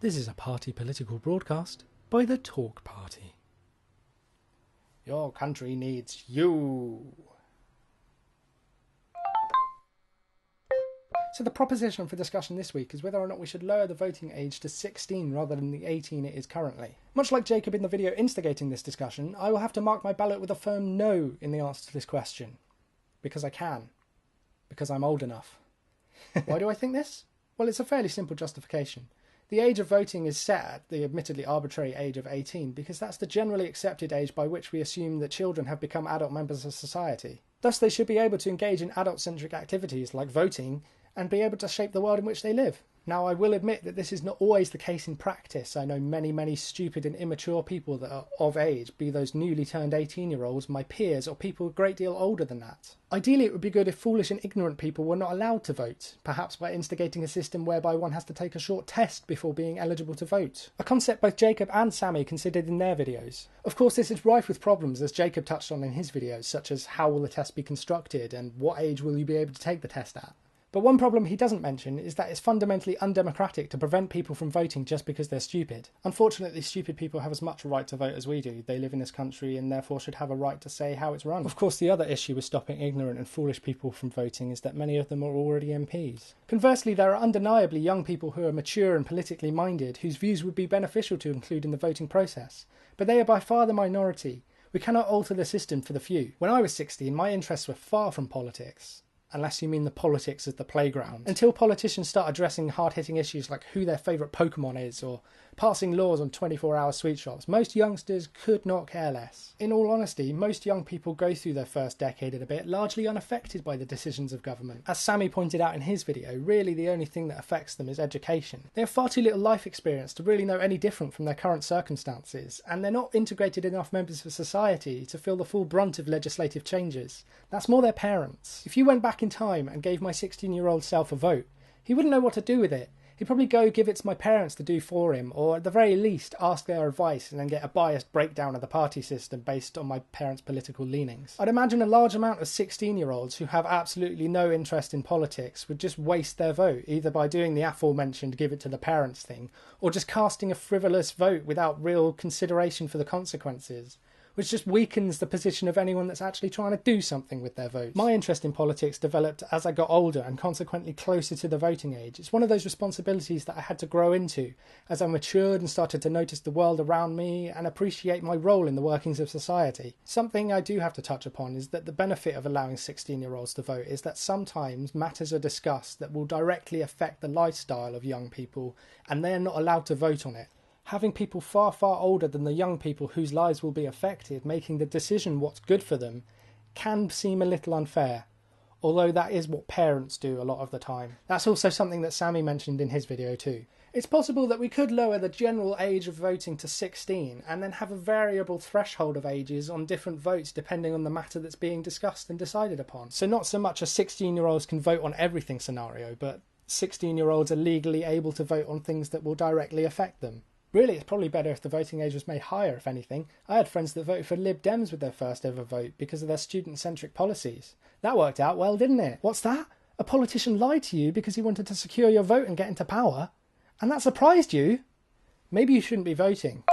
This is a party political broadcast by the Talk Party. Your country needs you. So the proposition for discussion this week is whether or not we should lower the voting age to 16 rather than the 18 it is currently. Much like Jacob in the video instigating this discussion, I will have to mark my ballot with a firm no in the answer to this question. Because I can. Because I'm old enough. Why do I think this? Well, it's a fairly simple justification. The age of voting is set at the admittedly arbitrary age of 18 because that's the generally accepted age by which we assume that children have become adult members of society. Thus, they should be able to engage in adult-centric activities like voting and be able to shape the world in which they live. Now, I will admit that this is not always the case in practice. I know many stupid and immature people that are of age, be those newly turned 18-year-olds, my peers, or people a great deal older than that. Ideally, it would be good if foolish and ignorant people were not allowed to vote, perhaps by instigating a system whereby one has to take a short test before being eligible to vote. A concept both Jacob and Sammy considered in their videos. Of course, this is rife with problems, as Jacob touched on in his videos, such as how will the test be constructed and what age will you be able to take the test at. But one problem he doesn't mention is that it's fundamentally undemocratic to prevent people from voting just because they're stupid. Unfortunately, stupid people have as much a right to vote as we do. They live in this country and therefore should have a right to say how it's run. Of course, the other issue with stopping ignorant and foolish people from voting is that many of them are already MPs. Conversely, there are undeniably young people who are mature and politically minded whose views would be beneficial to include in the voting process. But they are by far the minority. We cannot alter the system for the few. When I was 16, my interests were far from politics. Unless you mean the politics as the playground. Until politicians start addressing hard-hitting issues like who their favourite Pokemon is or passing laws on 24-hour sweet shops, most youngsters could not care less. In all honesty, most young people go through their first decade and a bit largely unaffected by the decisions of government. As Sammy pointed out in his video, really the only thing that affects them is education. They have far too little life experience to really know any different from their current circumstances, and they're not integrated enough members of society to feel the full brunt of legislative changes. That's more their parents. If you went back in time and gave my 16-year-old self a vote, he wouldn't know what to do with it. He'd probably go give it to my parents to do for him, or at the very least ask their advice and then get a biased breakdown of the party system based on my parents' political leanings. I'd imagine a large amount of 16-year-olds who have absolutely no interest in politics would just waste their vote, either by doing the aforementioned give it to the parents thing, or just casting a frivolous vote without real consideration for the consequences, which just weakens the position of anyone that's actually trying to do something with their vote. My interest in politics developed as I got older and consequently closer to the voting age. It's one of those responsibilities that I had to grow into as I matured and started to notice the world around me and appreciate my role in the workings of society. Something I do have to touch upon is that the benefit of allowing 16-year-olds to vote is that sometimes matters are discussed that will directly affect the lifestyle of young people and they're not allowed to vote on it. Having people far older than the young people whose lives will be affected making the decision what's good for them can seem a little unfair, although that is what parents do a lot of the time. That's also something that Sammy mentioned in his video too. It's possible that we could lower the general age of voting to 16 and then have a variable threshold of ages on different votes depending on the matter that's being discussed and decided upon. So not so much a 16-year-olds can vote on everything scenario, but 16-year-olds are legally able to vote on things that will directly affect them. Really, it's probably better if the voting age was made higher, if anything. I had friends that voted for Lib Dems with their first ever vote because of their student-centric policies. That worked out well, didn't it? What's that? A politician lied to you because he wanted to secure your vote and get into power? And that surprised you? Maybe you shouldn't be voting.